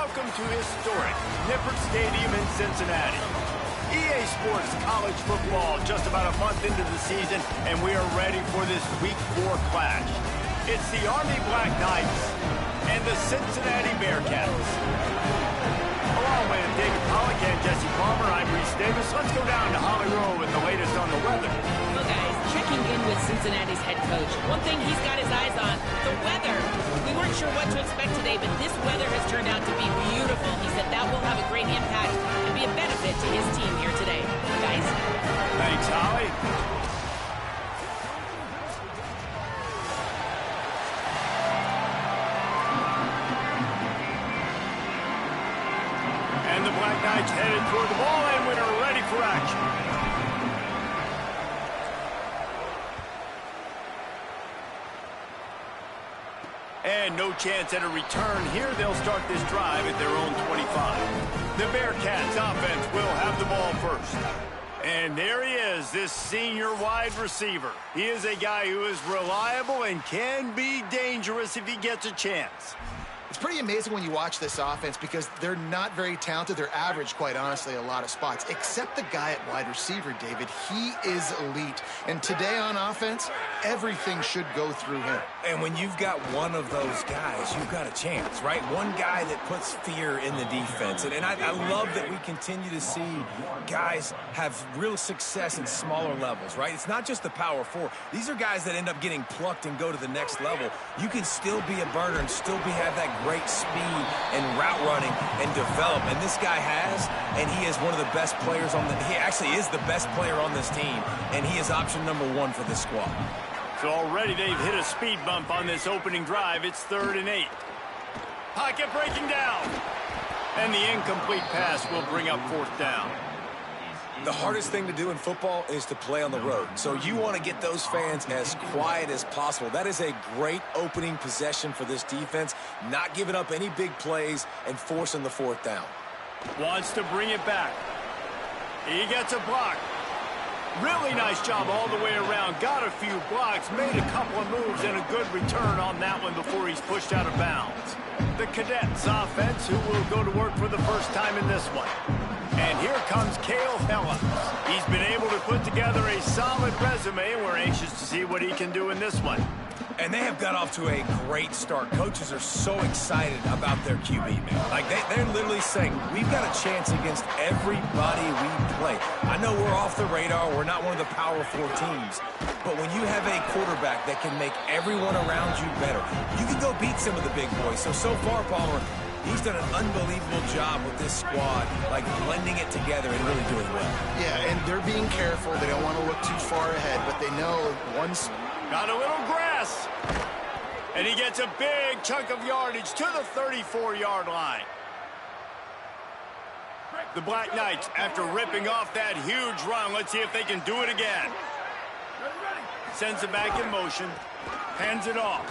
welcome to historic Nippert Stadium in Cincinnati. EA Sports College Football just about a month into the season, and we are ready for this Week 4 clash. It's the Army Black Knights and the Cincinnati Bearcats. Along with David Pollock and Jesse Palmer, I'm Reese Davis. Let's go down to Holly Rowe with the latest on the weather. Well, guys, checking in with Cincinnati's head coach. One thing he's got his eyes on, the weather. We weren't sure what to expect today, but this weather has turned out to be beautiful. He said that will have a great impact and be a benefit to his team here today. Guys? Thanks, Holly. And the Black Knights headed toward the ball, and we are ready for action. And no chance at a return here. They'll start this drive at their own 25. The Bearcats offense will have the ball first. And there he is, this senior wide receiver. He is a guy who is reliable and can be dangerous if he gets a chance. It's pretty amazing when you watch this offense because they're not very talented. They're average, quite honestly, a lot of spots. Except the guy at wide receiver, David. He is elite. And today on offense, everything should go through him. And when you've got one of those guys, you've got a chance, right? One guy that puts fear in the defense. And I love that we continue to see guys have real success in smaller levels, right? It's not just the power four. These are guys that end up getting plucked and go to the next level. You can still be a burner and still have that great speed and route running and develop. And this guy has, and he is one of the best players on he actually is the best player on this team, and he is option number 1 for this squad. So already they've hit a speed bump on this opening drive. It's 3rd and 8. Pocket breaking down. And the incomplete pass will bring up 4th down. The hardest thing to do in football is to play on the road. So you want to get those fans as quiet as possible. That is a great opening possession for this defense, not giving up any big plays and forcing the 4th down. Wants to bring it back. He gets a block. Really nice job all the way around. Got a few blocks, made a couple of moves, and a good return on that one before he's pushed out of bounds. The Cadets offense, who will go to work for the first time in this one. And here comes Cale Helms. He's been able to put together a solid resume, and we're anxious to see what he can do in this one. And they have got off to a great start. Coaches are so excited about their QB, man. Like, they're literally saying, we've got a chance against everybody we play. I know we're off the radar. We're not one of the Power 4 teams. But when you have a quarterback that can make everyone around you better, you can go beat some of the big boys. So far, Palmer, he's done an unbelievable job with this squad, like blending it together and really doing well. Yeah, and they're being careful. They don't want to look too far ahead, but they know once... Got a little grass. And he gets a big chunk of yardage to the 34-yard line. The Black Knights, after ripping off that huge run, let's see if they can do it again. Sends it back in motion. Hands it off.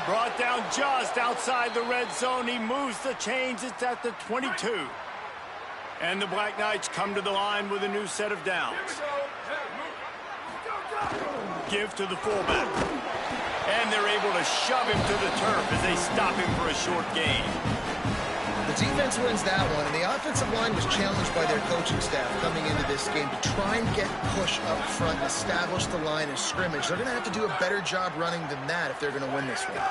Brought down just outside the red zone. He moves the chains. It's at the 22. And the Black Knights come to the line with a new set of downs. Give to the fullback. And they're able to shove him to the turf as they stop him for a short gain. The defense wins that one, and the offensive line was challenged by their coaching staff coming into this game to try and get push up front and establish the line of scrimmage. They're going to have to do a better job running than that if they're going to win this one.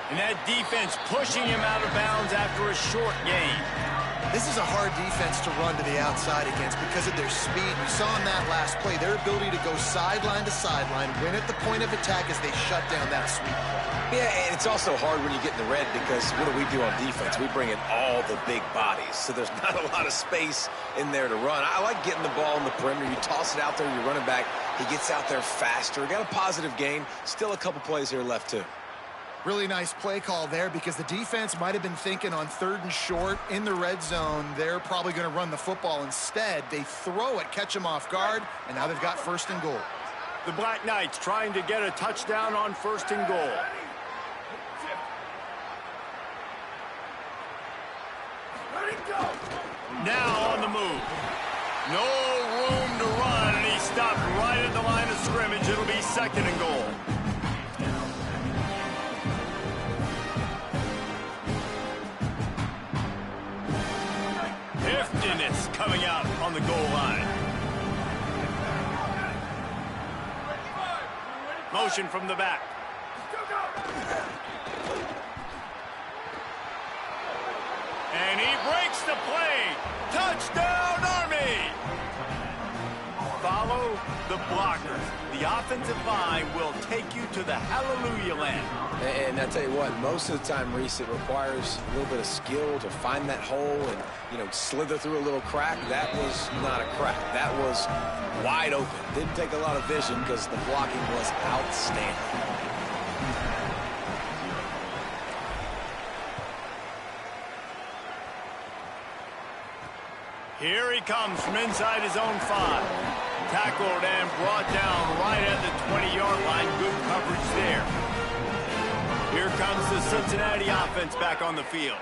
And that defense pushing him out of bounds after a short gain. This is a hard defense to run to the outside against because of their speed. We saw in that last play their ability to go sideline to sideline, win at the point of attack as they shut down that sweep play. Yeah, and it's also hard when you get in the red because what do we do on defense? We bring in all the big bodies, so there's not a lot of space in there to run. I like getting the ball in the perimeter. You toss it out there, you're running back. He gets out there faster. Got a positive game. Still a couple plays here left, too. Really nice play call there because the defense might have been thinking on 3rd and short in the red zone. They're probably going to run the football instead. They throw it, catch them off guard, and now they've got 1st and goal. The Black Knights trying to get a touchdown on 1st and goal. Now on the move. No room to run, and he stopped right at the line of scrimmage. It'll be 2nd and goal. coming out on the goal line. Motion from the back. And he breaks the play. Touchdown, Army! Follow the blockers. The offensive line will take you to the hallelujah land. And I tell you what, most of the time, Reese, it requires a little bit of skill to find that hole and, slither through a little crack. That was not a crack. That was wide open. Didn't take a lot of vision because the blocking was outstanding. Here he comes from inside his own 5. Tackled and brought down right at the 20-yard line. Good coverage there. Here comes the Cincinnati offense back on the field.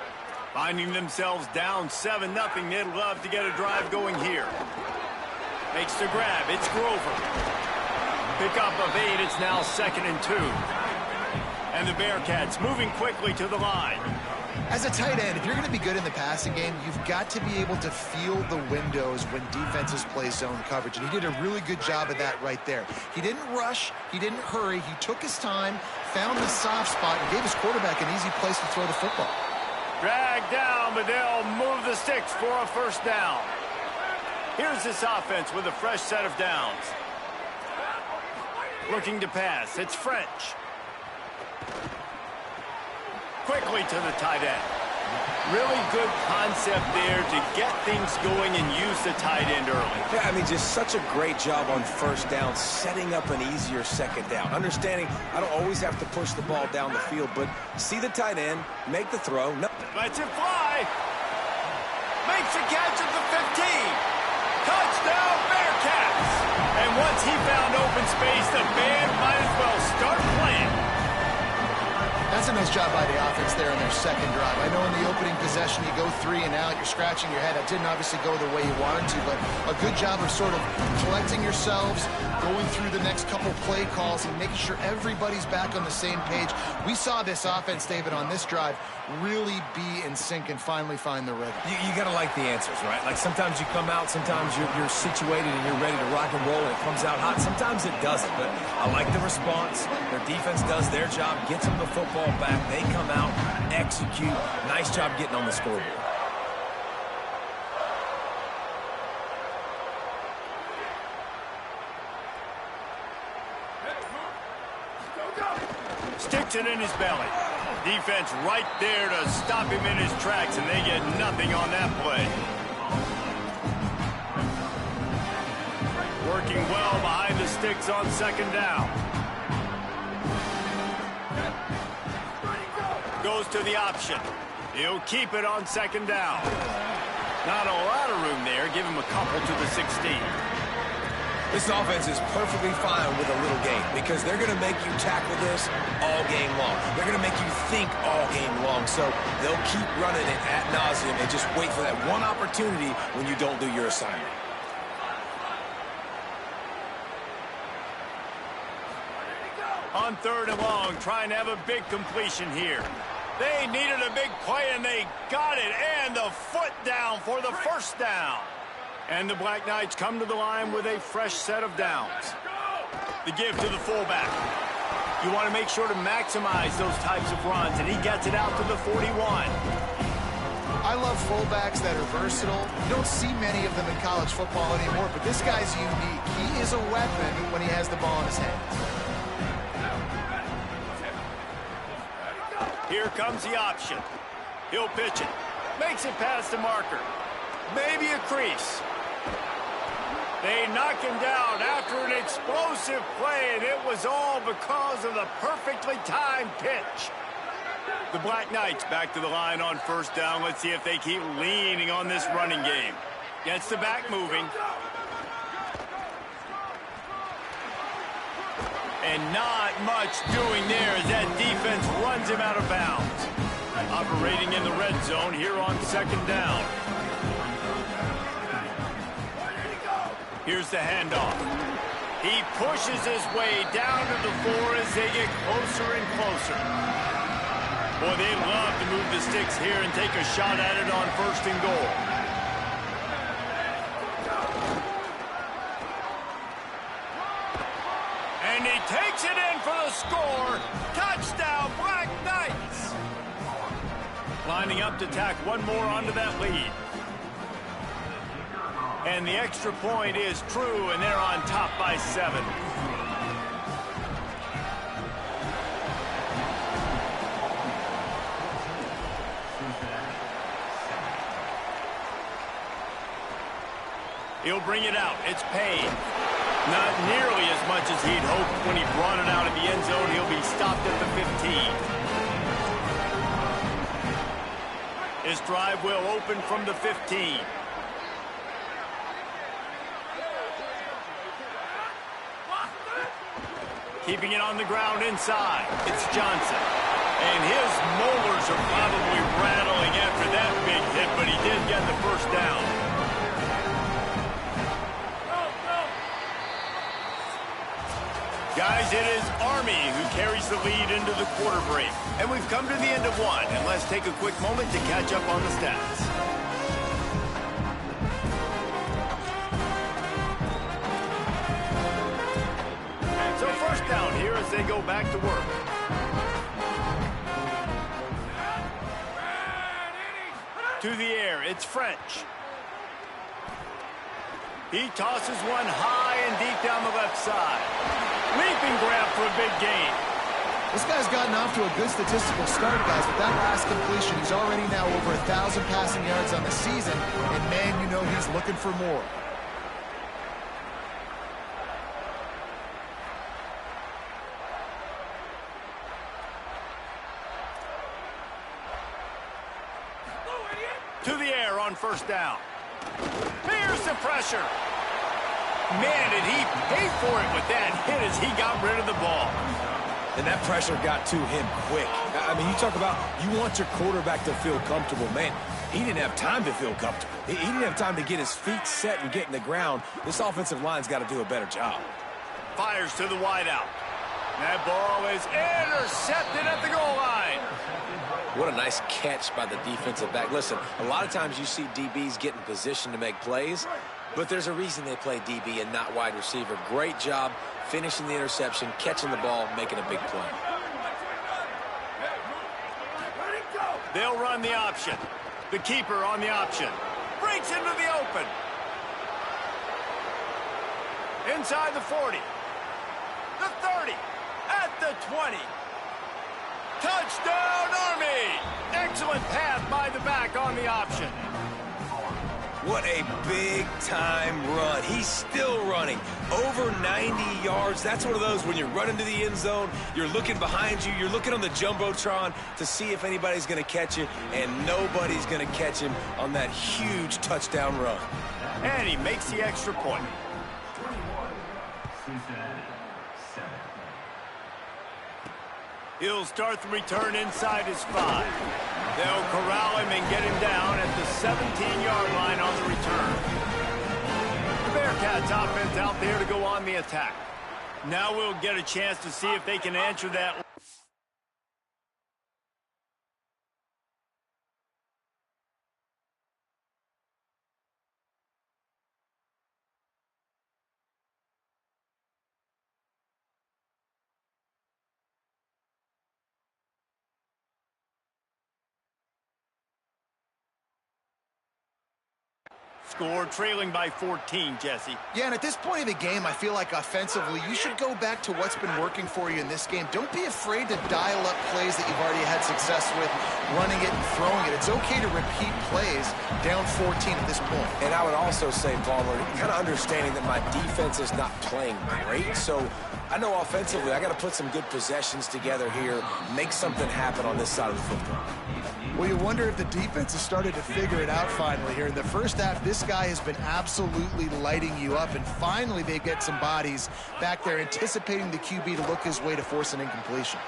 Finding themselves down 7-0. They'd love to get a drive going here. Makes the grab. It's Grover. Pickup of 8. It's now 2nd and 2. And the Bearcats moving quickly to the line. As a tight end, if you're going to be good in the passing game, you've got to be able to feel the windows when defenses play zone coverage. And he did a really good job of that right there. He didn't rush. He didn't hurry. He took his time, found the soft spot, and gave his quarterback an easy place to throw the football. Dragged down, but they'll move the sticks for a first down. Here's this offense with a fresh set of downs. Looking to pass. It's French. Quickly to the tight end. Really good concept there to get things going and use the tight end early. Yeah, just such a great job on first down, setting up an easier second down. Understanding I don't always have to push the ball down the field, but see the tight end, make the throw. Lets it fly. Makes a catch at the 15. Touchdown, Bearcats. And once he found open space, the band might as well start playing. That's a nice job by the offense there in their second drive. I know in the opening possession you go 3 and out, you're scratching your head. That didn't obviously go the way you wanted to, but a good job of sort of collecting yourselves, going through the next couple play calls and making sure everybody's back on the same page. We saw this offense, David, on this drive really be in sync and finally find the rhythm. You got to like the answers, right? Like sometimes you come out, sometimes you're situated and you're ready to rock and roll and it comes out hot. Sometimes it doesn't, but I like the response. Their defense does their job, gets them the football back. They come out, execute. Nice job getting on the scoreboard. Sticks it in his belly. Defense right there to stop him in his tracks, and they get nothing on that play. Working well behind the sticks on second down. Goes to the option. He'll keep it on second down. Not a lot of room there. Give him a couple to the 16. This offense is perfectly fine with a little game because they're going to make you tackle this all game long. They're going to make you think all game long. So they'll keep running it ad nauseum and just wait for that one opportunity when you don't do your assignment. On 3rd and long, trying to have a big completion here. They needed a big play, and they got it. And the foot down for the first down. And the Black Knights come to the line with a fresh set of downs. The give to the fullback. You want to make sure to maximize those types of runs, and he gets it out to the 41. I love fullbacks that are versatile. You don't see many of them in college football anymore, but this guy's unique. He is a weapon when he has the ball in his hands. Here comes the option. He'll pitch it. Makes it past the marker. Maybe a crease. They knock him down after an explosive play, and it was all because of the perfectly timed pitch. The Black Knights back to the line on first down. Let's see if they keep leaning on this running game. Gets the back moving. And not much doing there as that defense runs him out of bounds. Operating in the red zone here on second down. Here's the handoff. He pushes his way down to the 4 as they get closer and closer. Boy, they'd love to move the sticks here and take a shot at it on 1st and goal. score. Touchdown, Black Knights. Lining up to tack one more onto that lead. And the extra point is true, and they're on top by 7. He'll bring it out. It's Payne. Not nearly as much as he'd hoped when he brought it out of the end zone. He'll be stopped at the 15. His drive will open from the 15. Keeping it on the ground inside. It's Johnson. And his molars are probably rattling after that big hit, but he did get the first down. Guys, it is Army who carries the lead into the quarter break. And we've come to the end of one. And let's take a quick moment to catch up on the stats. So first down here as they go back to work. To the air, it's French. He tosses one high and deep down the left side. Leaping grab for a big gain. This guy's gotten off to a good statistical start, guys. With that last completion, he's already now over 1,000 passing yards on the season. And, man, you know he's looking for more. To the air on first down. Here's the pressure. Man, did he pay for it with that hit as he got rid of the ball. And that pressure got to him quick. I mean, you talk about you want your quarterback to feel comfortable. Man, he didn't have time to feel comfortable. He didn't have time to get his feet set and get in the ground. This offensive line's got to do a better job. Fires to the wideout. That ball is intercepted at the goal line. What a nice catch by the defensive back. Listen, a lot of times you see DBs get in position to make plays, but there's a reason they play DB and not wide receiver. Great job finishing the interception, catching the ball, making a big play. They'll run the option. The keeper on the option. Breaks into the open. Inside the 40. The 30. At the 20. Touchdown, Army! Excellent pass by the back on the option. What a big-time run. He's still running. Over 90 yards. That's one of those when you're running to the end zone, you're looking behind you, you're looking on the Jumbotron to see if anybody's going to catch you, and nobody's going to catch him on that huge touchdown run. And he makes the extra point. He'll start the return inside his 5. They'll corral him and get him down at the 17-yard line on the return. The Bearcats offense out there to go on the attack. Now we'll get a chance to see if they can answer that. Score trailing by 14, Jesse. Yeah, and at this point of the game, I feel like offensively, you should go back to what's been working for you in this game. Don't be afraid to dial up plays that you've already had success with, running it and throwing it. It's okay to repeat plays down 14 at this point. And I would also say, Palmer, kind of understanding that my defense is not playing great, so I know offensively I got to put some good possessions together here, make something happen on this side of the football. Well, you wonder if the defense has started to figure it out finally here. In the first half, this guy has been absolutely lighting you up, and finally they get some bodies back there anticipating the QB to look his way to force an incompletion.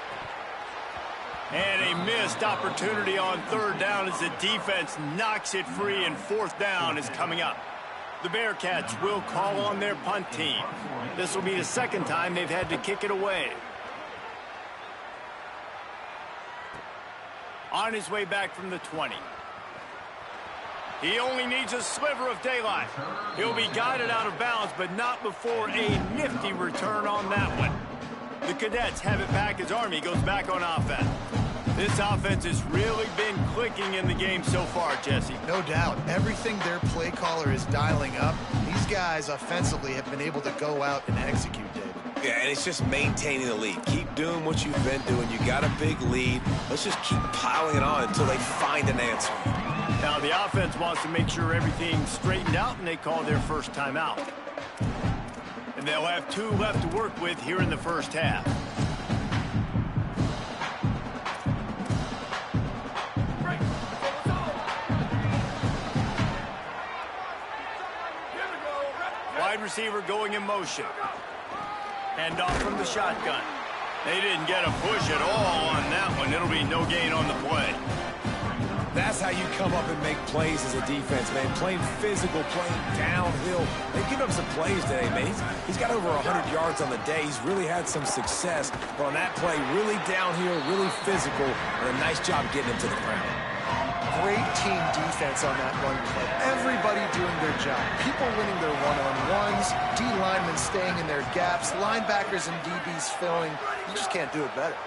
And a missed opportunity on third down as the defense knocks it free, and fourth down is coming up. The Bearcats will call on their punt team. This will be the second time they've had to kick it away. On his way back from the 20. He only needs a sliver of daylight. He'll be guided out of bounds, but not before a nifty return on that one. The Cadets have it back as Army goes back on offense. This offense has really been clicking in the game so far, Jesse. No doubt. Everything their play caller is dialing up, these guys offensively have been able to go out and execute, David. Yeah, and it's just maintaining the lead. Keep doing what you've been doing. You got a big lead. Let's just keep piling it on until they find an answer. Now the offense wants to make sure everything's straightened out, and they call their first timeout. And they'll have 2 left to work with here in the first half. Wide receiver going in motion. Hand off from the shotgun. They didn't get a push at all on that one. It'll be no gain on the play. That's how you come up and make plays as a defense, man. Playing physical, playing downhill. They've given up some plays today, man. He's got over 100 yards on the day. He's really had some success. But on that play, really downhill, really physical, and a nice job getting him to the ground. Great team defense on that run play. Everybody doing their job. People winning their one-on-ones, D linemen staying in their gaps, linebackers and DBs filling. You just can't do it better.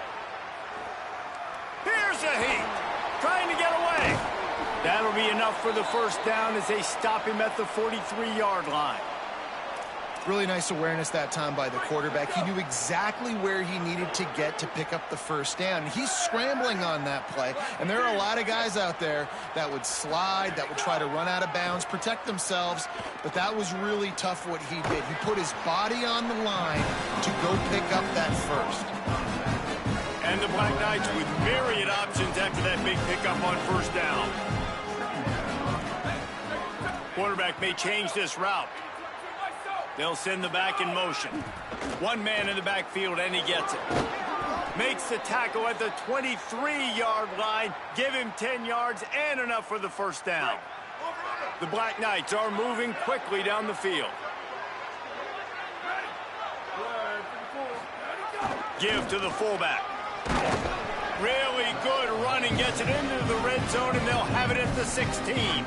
Here's a heat. Trying to get away. That'll be enough for the first down as they stop him at the 43-yard line. Really nice awareness that time by the quarterback. He knew exactly where he needed to get to pick up the first down. He's scrambling on that play, and there are a lot of guys out there that would slide, that would try to run out of bounds, protect themselves, but that was really tough what he did. He put his body on the line to go pick up that first. And the Black Knights with myriad options after that big pickup on first down. Quarterback may change this route. They'll send the back in motion. One man in the backfield, and he gets it. Makes the tackle at the 23-yard line. Give him 10 yards and enough for the first down. The Black Knights are moving quickly down the field. Give to the fullback. Really good running. Gets it into the red zone, and they'll have it at the 16.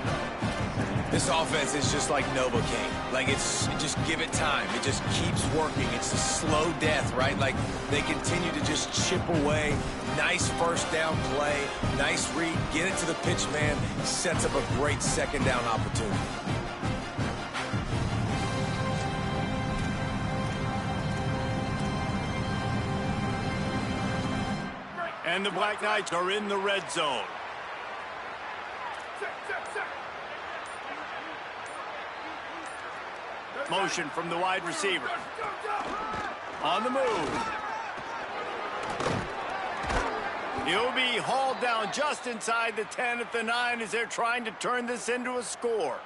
This offense is just like Novocaine. Like, just give it time. It just keeps working. It's a slow death, right? Like, they continue to just chip away. Nice first down play. Nice read. Get it to the pitch man. Sets up a great second down opportunity. And the Black Knights are in the red zone. Motion from the wide receiver. On the move. He'll be hauled down just inside the 10 at the 9 as they're trying to turn this into a score.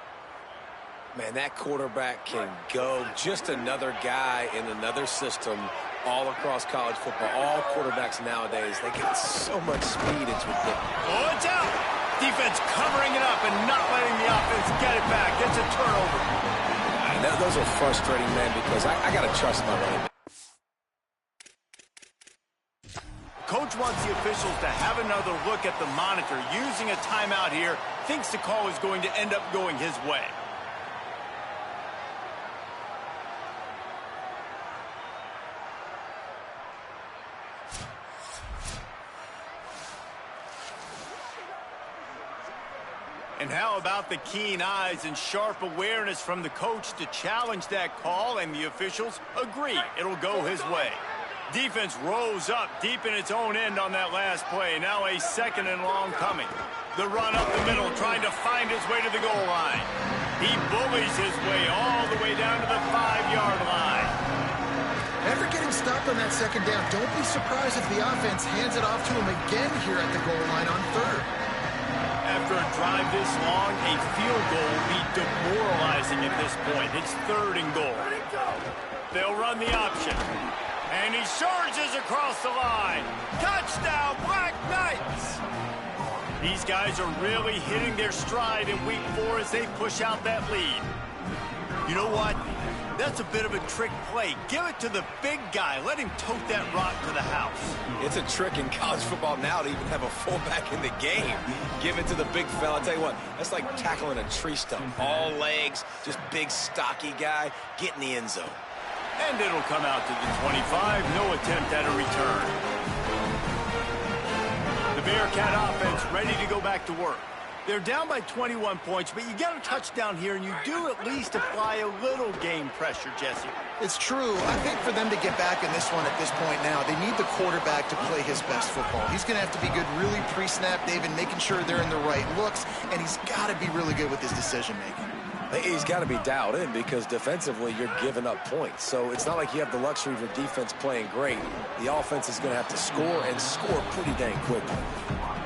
Man, that quarterback can go. Just another guy in another system all across college football. All quarterbacks nowadays, they got so much speed, it's ridiculous. Oh, it's out. Defense covering it up and not letting the offense get it back. It's a turnover. Those are frustrating, man, because I got to trust my running back. Coach wants the officials to have another look at the monitor. Using a timeout here, thinks the call is going to end up going his way. And how about the keen eyes and sharp awareness from the coach to challenge that call, and the officials agree it'll go his way. Defense rose up deep in its own end on that last play. Now a second and long coming. The run up the middle, trying to find his way to the goal line. He bullies his way all the way down to the 5-yard line. After getting stopped on that second down, don't be surprised if the offense hands it off to him again here at the goal line on third. After a drive this long, a field goal will be demoralizing at this point. It's 3rd and goal. They'll run the option. And he surges across the line. Touchdown, Black Knights! These guys are really hitting their stride in week 4 as they push out that lead. You know what? That's a bit of a trick play. Give it to the big guy. Let him tote that rock to the house. It's a trick in college football now to even have a fullback in the game. Give it to the big fella. I'll tell you what, that's like tackling a tree stump. All legs, just big, stocky guy. Get in the end zone. And it'll come out to the 25. No attempt at a return. The Bearcat offense ready to go back to work. They're down by 21 points, but you get a touchdown here, and you do at least apply a little game pressure, Jesse. It's true. I think for them to get back in this one at this point now, they need the quarterback to play his best football. He's going to have to be good really pre-snap, David, making sure they're in the right looks, and he's got to be really good with his decision-making. He's got to be dialed in because defensively you're giving up points. So it's not like you have the luxury of your defense playing great. The offense is going to have to score and score pretty dang quickly.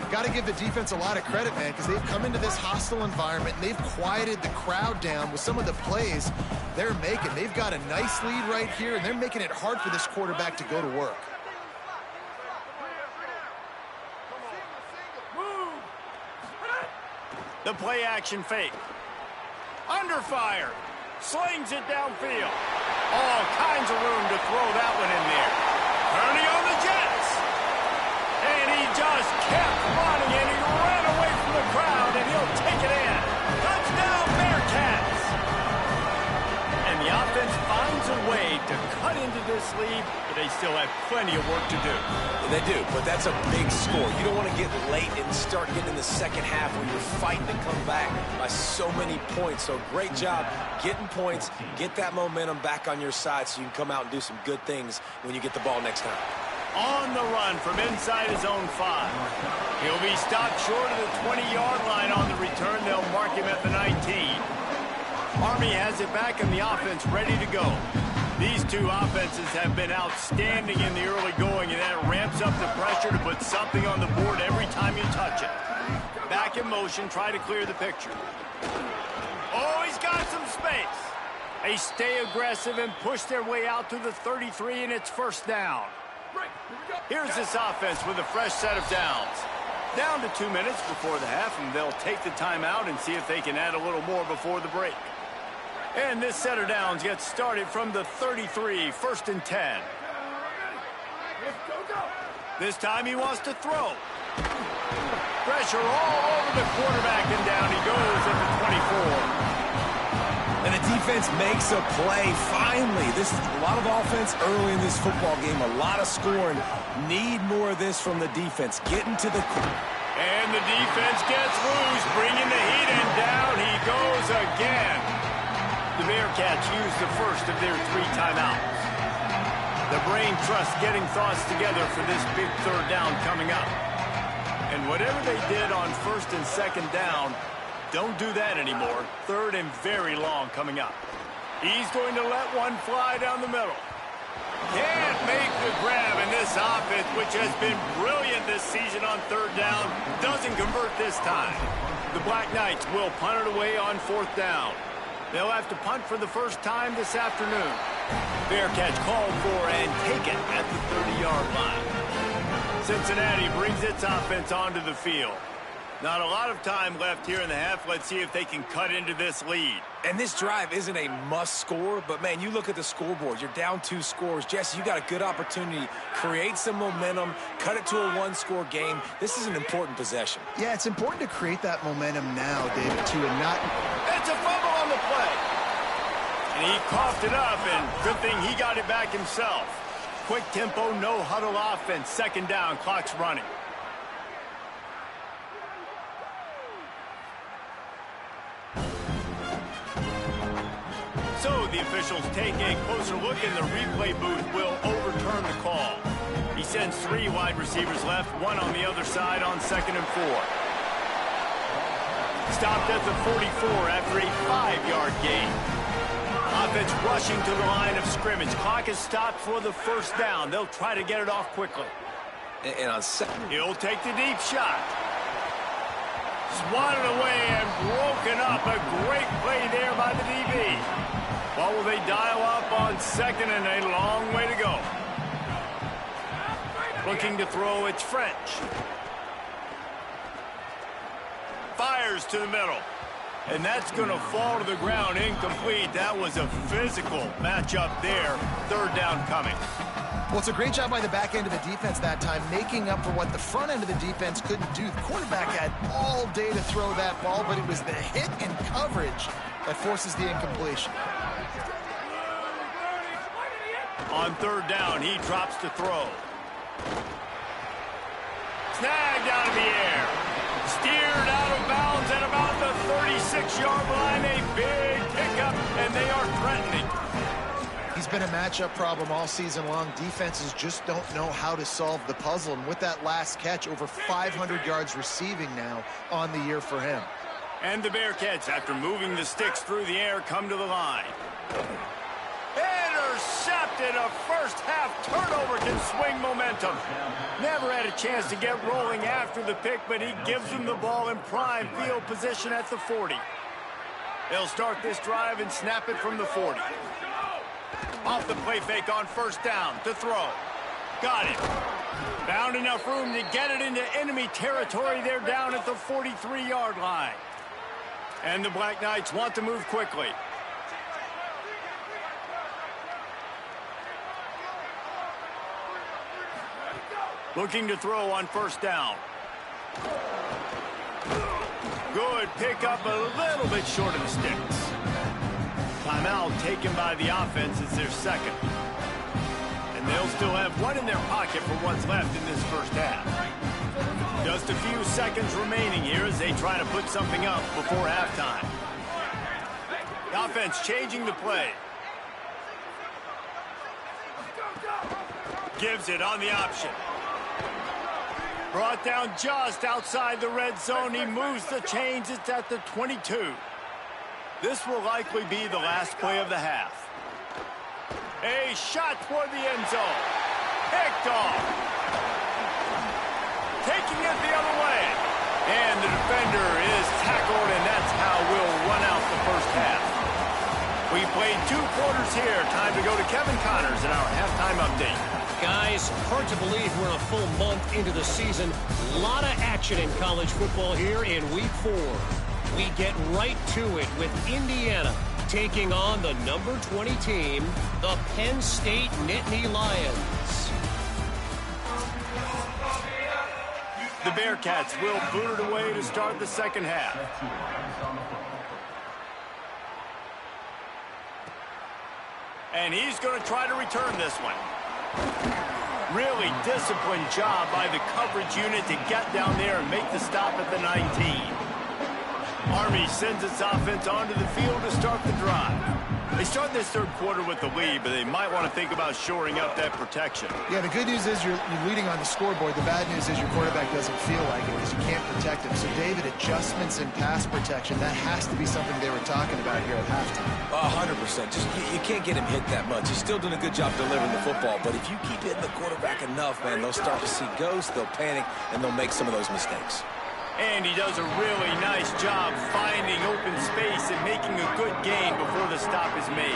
Got to give the defense a lot of credit, man, because they've come into this hostile environment and they've quieted the crowd down with some of the plays they're making. They've got a nice lead right here, and they're making it hard for this quarterback to go to work. The play action fake. Under fire. Slings it downfield. All kinds of room to throw that one in there. Turning on the Jets. And he just kept running, and he ran away from the crowd, and he'll take it in. Touchdown, Bearcats. And the offense finds a way to cut into this lead, but they still have plenty of work to do. They do, but that's a big score. You don't want to get late and start getting in the second half where you're fighting to come back by so many points. So great job getting points, get that momentum back on your side so you can come out and do some good things when you get the ball next time. On the run from inside his own 5. He'll be stopped short of the 20-yard line on the return. They'll mark him at the 19. Army has it back and the offense ready to go. These two offenses have been outstanding in the early going, and that ramps up the pressure to put something on the board every time you touch it. Back in motion, try to clear the picture. Oh, he's got some space. They stay aggressive and push their way out to the 33, and it's first down. Here's this offense with a fresh set of downs. Down to 2 minutes before the half, and they'll take the timeout and see if they can add a little more before the break. And this set of downs gets started from the 33, 1st and 10. This time he wants to throw. Pressure all over the quarterback, and down he goes at the 24. And the defense makes a play, finally. This is a lot of offense early in this football game, a lot of scoring. Need more of this from the defense. Getting to the... And the defense gets loose, bringing the heat, and down he goes again. The Bearcats use the first of their 3 timeouts. The brain trust getting thoughts together for this big 3rd down coming up. And whatever they did on 1st and 2nd down, don't do that anymore. 3rd and very long coming up. He's going to let one fly down the middle. Can't make the grab, and this offense, which has been brilliant this season on 3rd down, doesn't convert this time. The Black Knights will punt it away on 4th down. They'll have to punt for the first time this afternoon. Bearcats called for and taken at the 30-yard line. Cincinnati brings its offense onto the field. Not a lot of time left here in the half. Let's see if they can cut into this lead. And this drive isn't a must score, but man, you look at the scoreboard. You're down 2 scores. Jesse, you got a good opportunity. Create some momentum. Cut it to a 1-score game. This is an important possession. Yeah, it's important to create that momentum now, David, too, and not... It's a fumble on the play. And he coughed it up, and good thing he got it back himself. Quick tempo, no huddle offense. 2nd down, clock's running. So the officials take a closer look, and the replay booth will overturn the call. He sends 3 wide receivers left, 1 on the other side on 2nd and 4. Stopped at the 44 after a 5-yard gain. Offense rushing to the line of scrimmage. Clock is stopped for the 1st down. They'll try to get it off quickly. And on 2nd, he'll take the deep shot. Swatted away and broken up. A great play there by the DB. What will they dial up on 2nd and a long way to go? Looking to throw, it's French. Fires to the middle. And that's going to fall to the ground incomplete. That was a physical matchup there. 3rd down coming. Well, it's a great job by the back end of the defense that time, making up for what the front end of the defense couldn't do. The quarterback had all day to throw that ball, but it was the hit and coverage that forces the incompletion. On third down, he drops to throw. Snagged out of the air. Steered out of bounds at about the 36-yard line. A big pickup, and they are threatening. He's been a matchup problem all season long. Defenses just don't know how to solve the puzzle. And with that last catch, over 500 yards receiving now on the year for him. And the Bearcats, after moving the sticks through the air, come to the line. Intercepted. A first-half turnover can swing momentum. Never had a chance to get rolling after the pick, but he gives them the ball in prime field position at the 40. They'll start this drive and snap it from the 40. Off the play fake on first down to throw. Got it. Found enough room to get it into enemy territory. They're down at the 43-yard line. And the Black Knights want to move quickly. Looking to throw on first down. Good pickup, a little bit short of the sticks. Timeout taken by the offense is their second. And they'll still have one in their pocket for what's left in this first half. Just a few seconds remaining here as they try to put something up before halftime. The offense changing the play. Gives it on the option. Brought down just outside the red zone. He moves the chains. It's at the 22. This will likely be the last play of the half. A shot toward the end zone. Picked off. Taking it the other way. And the defender is tackled, and that's how we'll run out the first half. We played 2 quarters here. Time to go to Kevin Connors in our halftime update. Guys, hard to believe we're a full month into the season. A lot of action in college football here in Week 4. We get right to it with Indiana taking on the number 20 team, the Penn State Nittany Lions. The Bearcats will boot it away to start the second half. And he's going to try to return this one. Really disciplined job by the coverage unit to get down there and make the stop at the 19. Army sends its offense onto the field to start the drive. They start this third quarter with the lead, but they might want to think about shoring up that protection. Yeah, the good news is you're leading on the scoreboard. The bad news is your quarterback doesn't feel like it because you can't protect him. So, David, adjustments in pass protection, that has to be something they were talking about here at halftime. 100%. Just you can't get him hit that much. He's still doing a good job delivering the football, but if you keep hitting the quarterback enough, man, they'll start to see ghosts, they'll panic, and they'll make some of those mistakes. And he does a really nice job finding open space and making a good gain before the stop is made.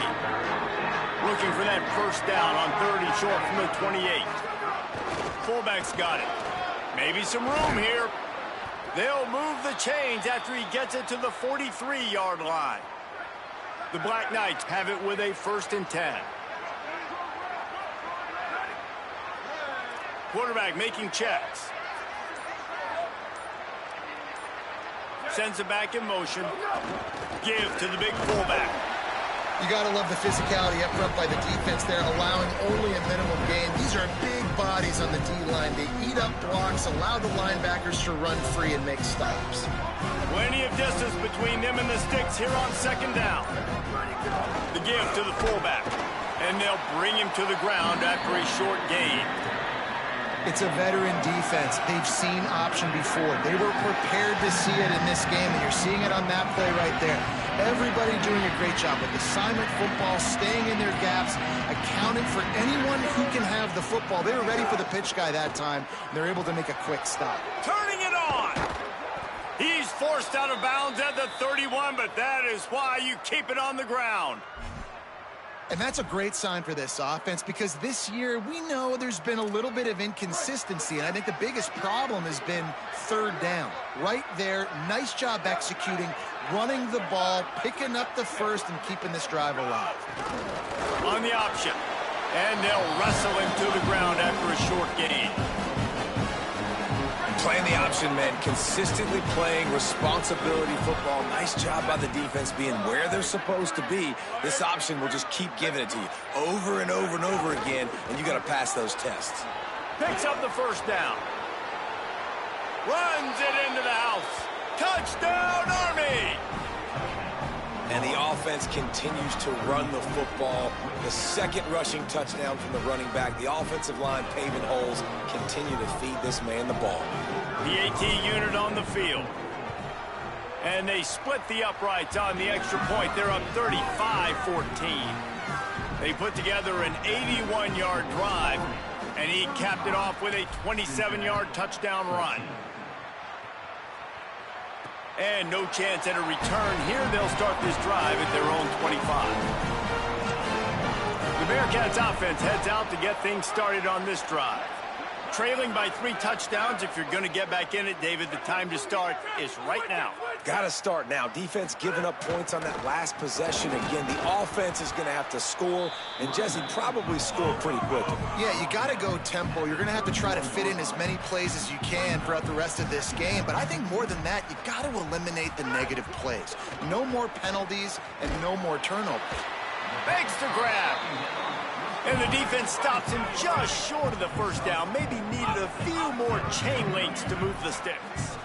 Looking for that first down on 30 short from the 28. Fullback's got it. Maybe some room here. They'll move the chains after he gets it to the 43-yard line. The Black Knights have it with a 1st and 10. Quarterback making checks. Sends it back in motion. Give to the big fullback. You got to love the physicality up front by the defense there, allowing only a minimum gain. These are big bodies on the D-line. They eat up blocks, allow the linebackers to run free and make stops. Plenty of distance between them and the sticks here on 2nd down. The give to the fullback. And they'll bring him to the ground after a short gain. It's a veteran defense. They've seen option before. They were prepared to see it in this game, and you're seeing it on that play right there. Everybody doing a great job with assignment football, staying in their gaps, accounting for anyone who can have the football. They were ready for the pitch guy that time, and they're able to make a quick stop. Turning it on! He's forced out of bounds at the 31, but that is why you keep it on the ground. And that's a great sign for this offense because this year we know there's been a little bit of inconsistency, and I think the biggest problem has been 3rd down. Right there, nice job executing, running the ball, picking up the first, and keeping this drive alive. On the option, and they'll wrestle him to the ground after a short gain. Playing the option, man. Consistently playing responsibility football. Nice job by the defense being where they're supposed to be. This option will just keep giving it to you over and over and over again, and you got to pass those tests. Picks up the first down. Runs it into the house. Touchdown, Army! And the offense continues to run the football. The second rushing touchdown from the running back. The offensive line paving holes. Continue to feed this man the ball. The AT unit on the field. And they split the uprights on the extra point. They're up 35-14. They put together an 81-yard drive, and he capped it off with a 27-yard touchdown run. And no chance at a return here. They'll start this drive at their own 25. The Bearcats offense heads out to get things started on this drive. Trailing by 3 touchdowns. If you're going to get back in it, David, the time to start is right now. Got to start now. Defense giving up points on that last possession. Again, the offense is going to have to score, and Jesse probably score pretty quickly. Yeah, you got to go tempo. You're going to have to try to fit in as many plays as you can throughout the rest of this game. But I think more than that, you got to eliminate the negative plays. No more penalties and no more turnovers. Makes the grab. And the defense stops him just short of the first down. Maybe needed a few more chain links to move the sticks.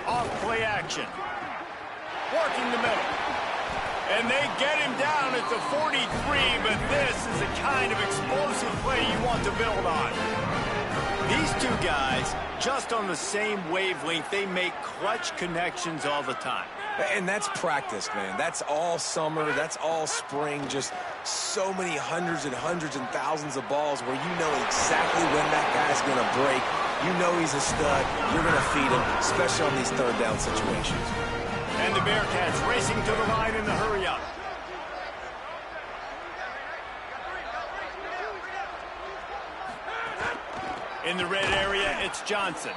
Off play action. Working the middle. And they get him down at the 43, but this is the kind of explosive play you want to build on. These two guys, just on the same wavelength, they make clutch connections all the time. And that's practice, man. That's all summer. That's all spring. Just so many hundreds and thousands of balls where you know exactly when that guy's going to break. You know he's a stud. You're going to feed him, especially on these third down situations. And the Bearcats racing to the line in the hurry-up. In the red area, it's Johnson.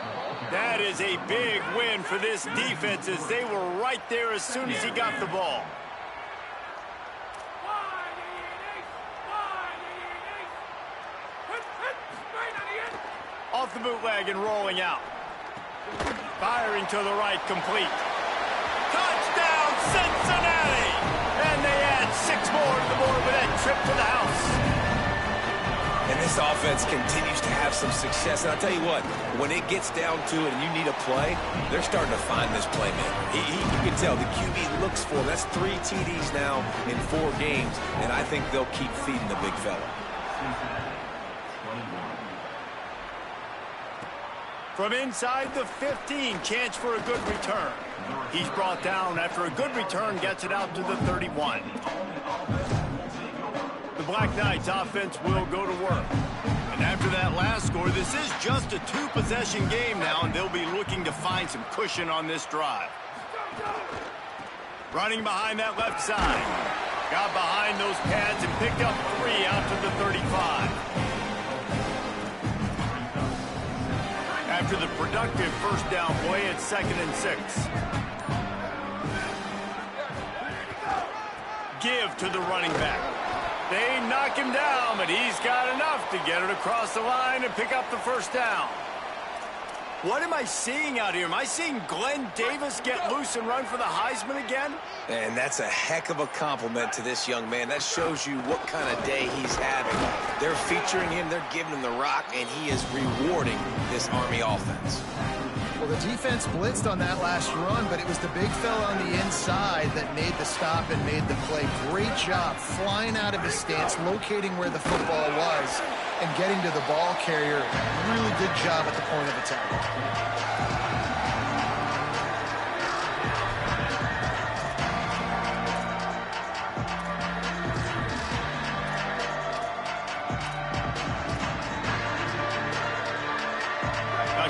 That is a big win for this defense as they were right there as soon as he got the ball. Off the bootleg and rolling out. Firing to the right, complete. Touchdown, Cincinnati! And they add 6 more to the board with that trip to the house. And this offense continues to have some success. And I'll tell you what, when it gets down to it and you need a play, they're starting to find this playmaker. You can tell the QB looks for him. That's 3 TDs now in 4 games, and I think they'll keep feeding the big fella. From inside the 15, chance for a good return. He's brought down after a good return, gets it out to the 31. The Black Knights offense will go to work. And after that last score, this is just a 2-possession game now, and they'll be looking to find some cushion on this drive. Running behind that left side. Got behind those pads and picked up 3 out to the 35. After the productive first down play, it's 2nd and 6. Give to the running back. They knock him down, but he's got enough to get it across the line and pick up the first down. What am I seeing out here? Am I seeing Glenn Davis get loose and run for the Heisman again? And that's a heck of a compliment to this young man. That shows you what kind of day he's having. They're featuring him, they're giving him the rock, and he is rewarding this Army offense. Well, the defense blitzed on that last run, but it was the big fella on the inside that made the stop and made the play. Great job flying out of his stance, locating where the football was, and getting to the ball carrier. Really good job at the point of attack.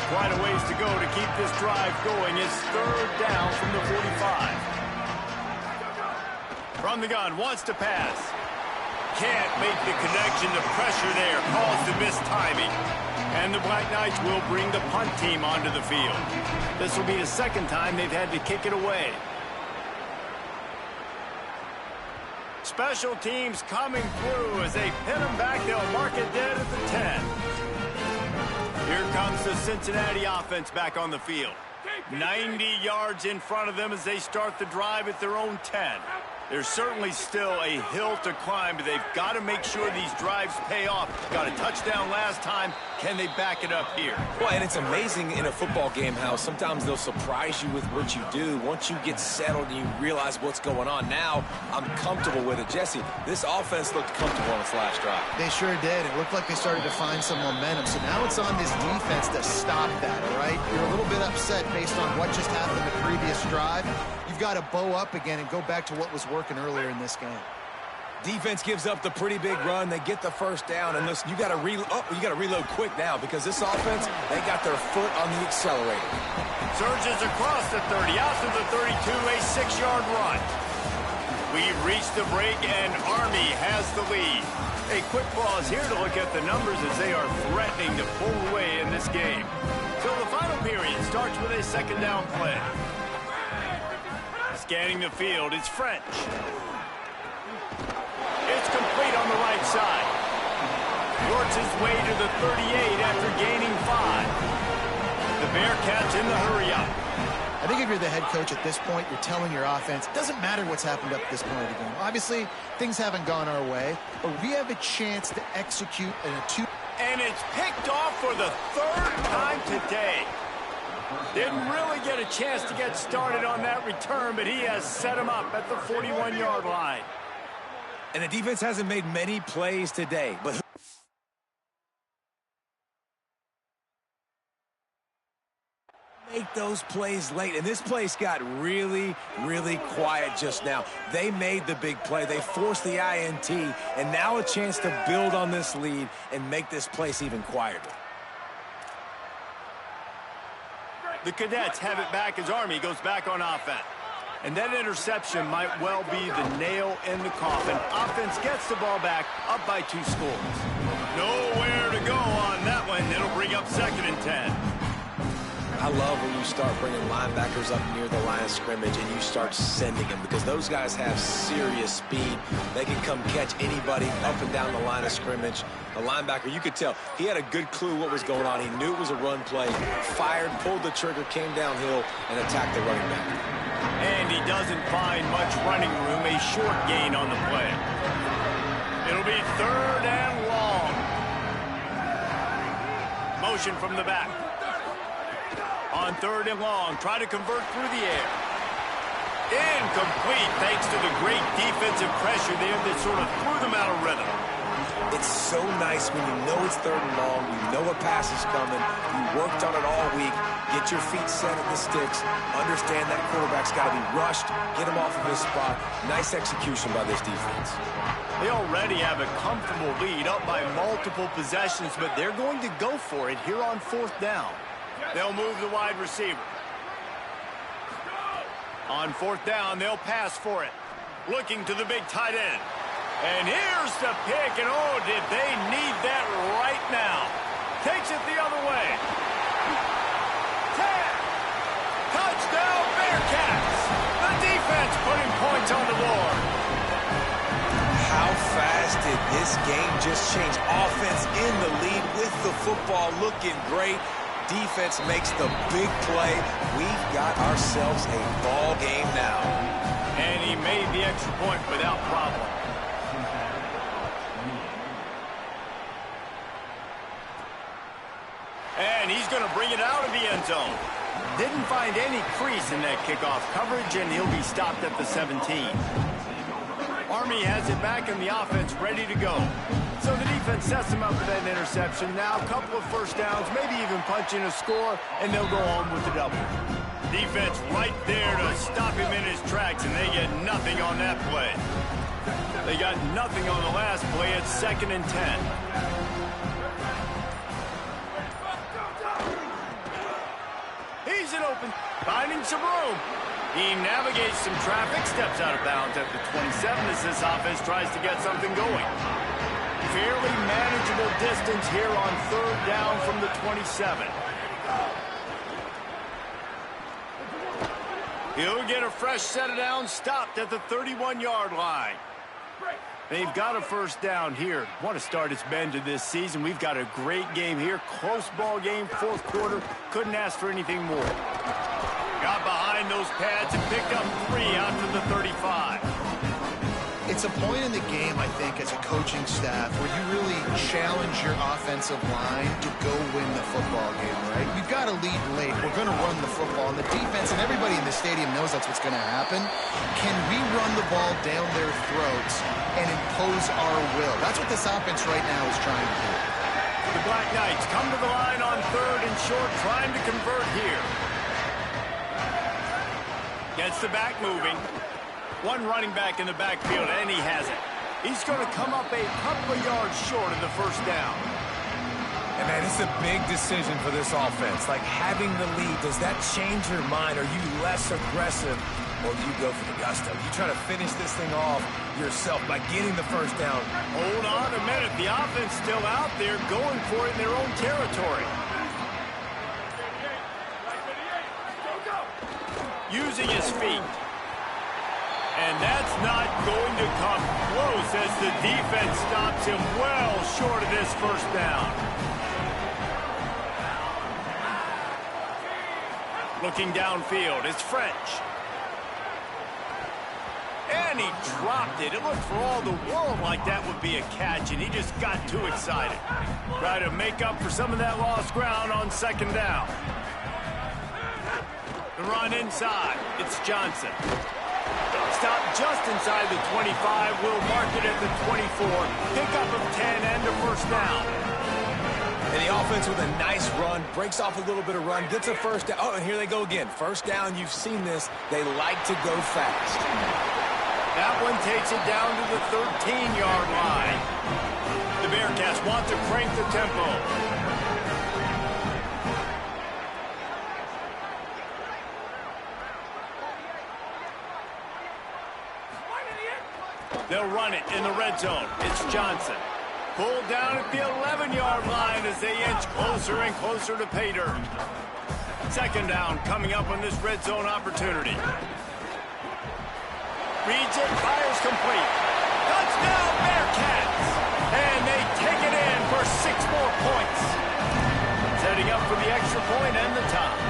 Quite a ways to go to keep this drive going. It's 3rd down from the 45. From the gun, wants to pass. Can't make the connection. The pressure there caused the mistiming. And the Black Knights will bring the punt team onto the field. This will be the 2nd time they've had to kick it away. Special teams coming through as they pin them back. They'll mark it dead at the 10. Here comes the Cincinnati offense back on the field. 90 yards in front of them as they start the drive at their own 10. There's certainly still a hill to climb, but they've got to make sure these drives pay off. Got a touchdown last time. Can they back it up here? Well, and it's amazing in a football game how sometimes they'll surprise you with what you do. Once you get settled and you realize what's going on, now I'm comfortable with it. Jesse, this offense looked comfortable on its last drive. They sure did. It looked like they started to find some momentum. So now it's on this defense to stop that, all right? You're a little bit upset based on what just happened the previous drive. You've got to bow up again and go back to what was working earlier in this game. Defense gives up the pretty big run. They get the first down, and listen, you got to reload quick now because this offense, they got their foot on the accelerator. Surges across the 30, out to the 32, a 6-yard run. We've reached the break, and Army has the lead. A quick pause here to look at the numbers as they are threatening to pull away in this game. So the final period starts with a second down play. Scanning the field, it's French. It's complete on the right side. Works his way to the 38 after gaining 5. The Bearcats in the hurry-up. I think if you're the head coach at this point, you're telling your offense, it doesn't matter what's happened up to this point of the game. Obviously, things haven't gone our way, but we have a chance to execute in a 2. And it's picked off for the 3rd time today. Didn't really get a chance to get started on that return, but he has set him up at the 41-yard line. And the defense hasn't made many plays today, but make those plays late. And this place got really, really quiet just now. They made the big play. They forced the INT, and now a chance to build on this lead and make this place even quieter. The Cadets have it back as Army goes back on offense. And that interception might well be the nail in the coffin. Offense gets the ball back, up by 2 scores. Nowhere to go on that one. It'll bring up 2nd and 10. I love when you start bringing linebackers up near the line of scrimmage and you start sending them because those guys have serious speed. They can come catch anybody up and down the line of scrimmage. The linebacker, you could tell, he had a good clue what was going on. He knew it was a run play, fired, pulled the trigger, came downhill, and attacked the running back. And he doesn't find much running room, a short gain on the play. It'll be 3rd and long. Motion from the back. On 3rd and long, try to convert through the air. Incomplete thanks to the great defensive pressure there that sort of threw them out of rhythm. It's so nice when you know it's 3rd and long, you know a pass is coming, you worked on it all week, get your feet set at the sticks, understand that quarterback's got to be rushed, get him off of his spot. Nice execution by this defense. They already have a comfortable lead up by multiple possessions, but they're going to go for it here on 4th down. They'll move the wide receiver. On 4th down, they'll pass for it. Looking to the big tight end. And here's the pick, and oh, did they need that right now. Takes it the other way. 10. Touchdown, Bearcats. The defense putting points on the board. How fast did this game just change? Offense in the lead with the football looking great. Defense makes the big play. We've got ourselves a ball game now. And he made the extra point without problem. And he's going to bring it out of the end zone. Didn't find any crease in that kickoff coverage, and he'll be stopped at the 17. Army has it back in the offense, ready to go. So the defense sets him up for that interception. Now a couple of first downs, maybe even punching a score, and they'll go home with the double. Defense right there to stop him in his tracks, and they get nothing on that play. They got nothing on the last play. It's 2nd and 10. He's an open, finding some room. He navigates some traffic, steps out of bounds at the 27 as this offense tries to get something going. Fairly manageable distance here on 3rd down from the 27. He'll get a fresh set of downs stopped at the 31-yard line. They've got a first down here. What a start it's been to this season. We've got a great game here. Close ball game, fourth quarter. Couldn't ask for anything more. Got behind those pads and picked up 3 out to the 35. It's a point in the game, I think, as a coaching staff where you really challenge your offensive line to go win the football game, right? We've got to lead late. We're going to run the football. And the defense and everybody in the stadium knows that's what's going to happen. Can we run the ball down their throats and impose our will? That's what this offense right now is trying to do. The Black Knights come to the line on 3rd and short, trying to convert here. Gets the back moving. One running back in the backfield, and he has it. He's going to come up a couple of yards short of the first down. And, man, it's a big decision for this offense. Like, having the lead, does that change your mind? Are you less aggressive, or do you go for the gusto? You try to finish this thing off yourself by getting the first down. Hold on a minute. The offense still out there going for it in their own territory. Using his feet. And that's not going to come close as the defense stops him well short of this first down. Looking downfield, it's French. And he dropped it. It looked for all the world like that would be a catch, and he just got too excited. Try to make up for some of that lost ground on 2nd down. The run inside, it's Johnson. Stop just inside the 25. We'll mark it at the 24. Pickup of 10 and a first down. And the offense with a nice run, breaks off a little bit of run, gets a first down. Oh, and here they go again. First down, you've seen this. They like to go fast. That one takes it down to the 13-yard line. The Bearcats want to crank the tempo. They'll run it in the red zone. It's Johnson. Pulled down at the 11-yard line as they inch closer and closer to pay dirt. 2nd down coming up on this red zone opportunity. Reads it, fires complete. Touchdown, Bearcats! And they take it in for 6 more points. Setting up for the extra point and the tie.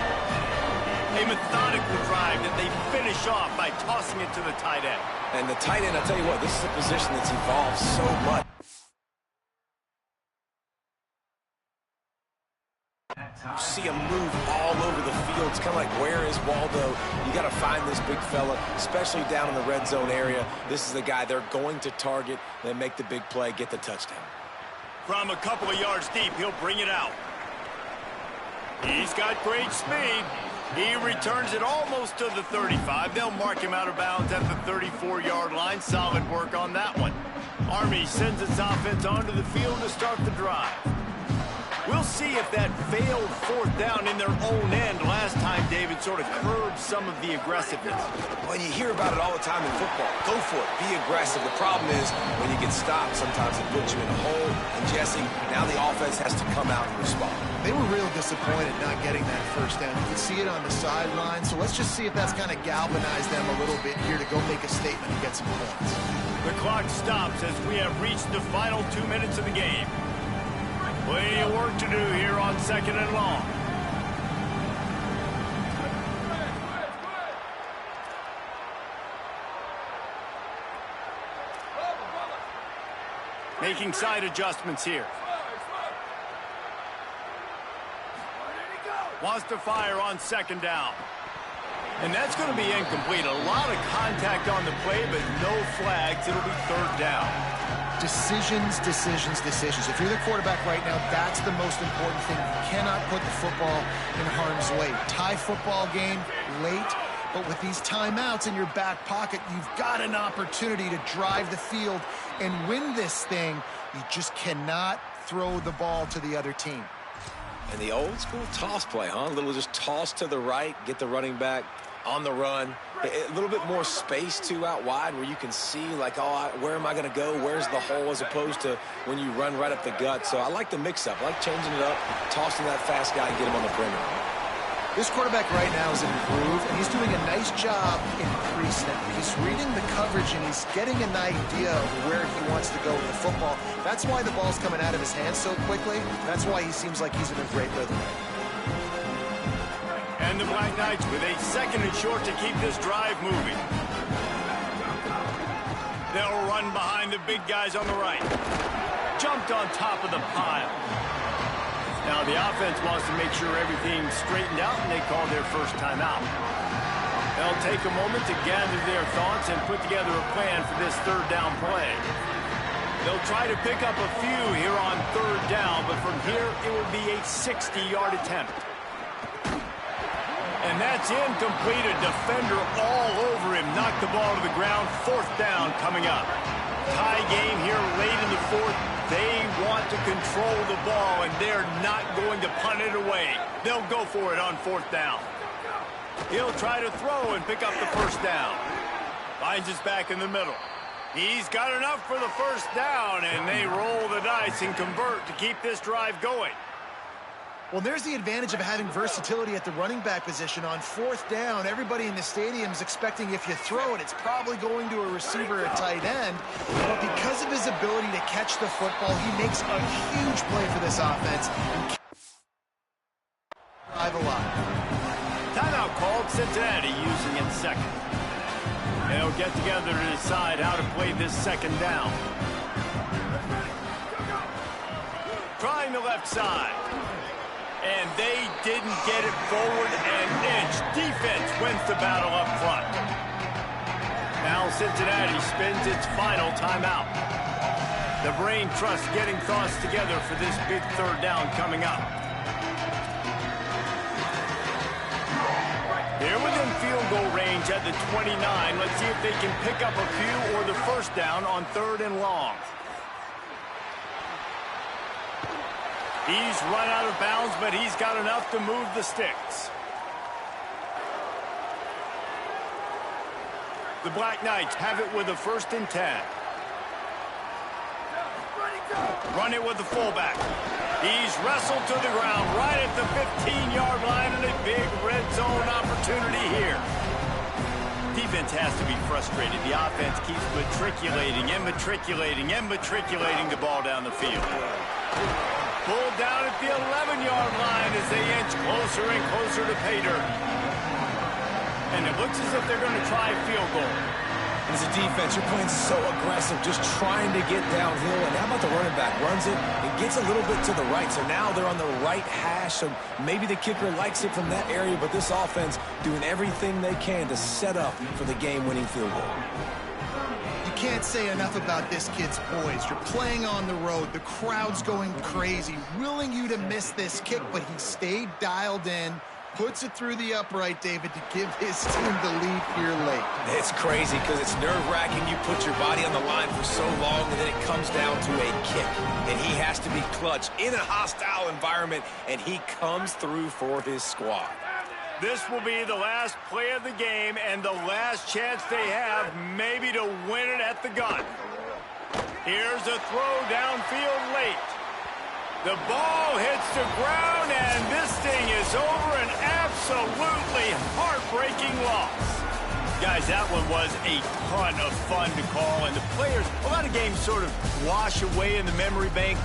A methodical drive that they finish off by tossing it to the tight end. And the tight end, I'll tell you what, this is a position that's evolved so much. You see him move all over the field. It's kind of like, where is Waldo? You got to find this big fella, especially down in the red zone area. This is the guy they're going to target. They make the big play, get the touchdown. From a couple of yards deep, he'll bring it out. He's got great speed. He returns it almost to the 35. They'll mark him out of bounds at the 34-yard line. Solid work on that one. Army sends its offense onto the field to start the drive. We'll see if that failed 4th down in their own end last time, David, sort of curbed some of the aggressiveness. Well, you hear about it all the time in football. Go for it. Be aggressive. The problem is when you get stopped, sometimes it puts you in a hole. And, Jesse, now the offense has to come out and respond. They were real disappointed not getting that first down. You can see it on the sideline. So let's just see if that's kind of galvanized them a little bit here to go make a statement and get some points. The clock stops as we have reached the final 2 minutes of the game. Plenty of work to do here on 2nd and long. Making side adjustments here. Wants to fire on 2nd down. And that's going to be incomplete. A lot of contact on the play, but no flags. It'll be 3rd down. Decisions, decisions, decisions. If you're the quarterback right now, that's the most important thing. You cannot put the football in harm's way. Tie football game late, but with these timeouts in your back pocket, you've got an opportunity to drive the field and win this thing. You just cannot throw the ball to the other team. And the old school toss play, huh? A little just toss to the right, get the running back on the run. A little bit more space, too, out wide where you can see, like, oh, where am I going to go? Where's the hole, as opposed to when you run right up the gut. So I like the mix-up. I like changing it up, tossing that fast guy and get him on the perimeter. This quarterback right now is in a groove, and he's doing a nice job in pre-snap. He's reading the coverage, and he's getting an idea of where he wants to go with the football. That's why the ball's coming out of his hands so quickly. That's why he seems like he's in a great rhythm. And the Black Knights with a 2nd and short to keep this drive moving. They'll run behind the big guys on the right. Jumped on top of the pile. Now the offense wants to make sure everything's straightened out, and they call their first timeout. They'll take a moment to gather their thoughts and put together a plan for this 3rd down play. They'll try to pick up a few here on 3rd down, but from here it will be a 60-yard attempt. And that's incomplete. A defender all over him. Knocked the ball to the ground. 4th down coming up. Tie game here late in the 4th. They want to control the ball, and they're not going to punt it away. They'll go for it on 4th down. He'll try to throw and pick up the 1st down. Finds us back in the middle. He's got enough for the 1st down, and they roll the dice and convert to keep this drive going. Well, there's the advantage of having versatility at the running back position. On 4th down, everybody in the stadium is expecting if you throw it, it's probably going to a receiver or tight end. But because of his ability to catch the football, he makes a huge play for this offense. Drive a lot. Timeout called. Cincinnati using it 2nd. They'll get together to decide how to play this 2nd down. Trying the left side. And they didn't get it forward an inch. Defense wins the battle up front. Now Cincinnati spins its final timeout. The brain trust getting thoughts together for this big 3rd down coming up. They're within field goal range at the 29. Let's see if they can pick up a few or the 1st down on 3rd and long. He's run out of bounds, but he's got enough to move the sticks. The Black Knights have it with a 1st and 10. Run it with the fullback. He's wrestled to the ground right at the 15-yard line, and a big red zone opportunity here. Defense has to be frustrated. The offense keeps matriculating the ball down the field. Pulled down at the 11-yard line as they inch closer and closer to pay dirt. And it looks as if they're going to try a field goal. As a defense, you're playing so aggressive, just trying to get downhill. And how about the running back? Runs it and gets a little bit to the right. So now they're on the right hash. So maybe the kicker likes it from that area, but this offense doing everything they can to set up for the game-winning field goal. Can't say enough about this kid's poise. You're playing on the road. The crowd's going crazy, willing you to miss this kick, but he stayed dialed in, puts it through the upright, David, to give his team the lead here late. It's crazy because it's nerve-wracking. You put your body on the line for so long, and then it comes down to a kick. And he has to be clutch in a hostile environment, and he comes through for his squad. This will be the last play of the game and the last chance they have maybe to win it at the gun. Here's a throw downfield late. The ball hits the ground, and this thing is over. An absolutely heartbreaking loss. Guys, that one was a ton of fun to call, and the players, a lot of games sort of wash away in the memory bank.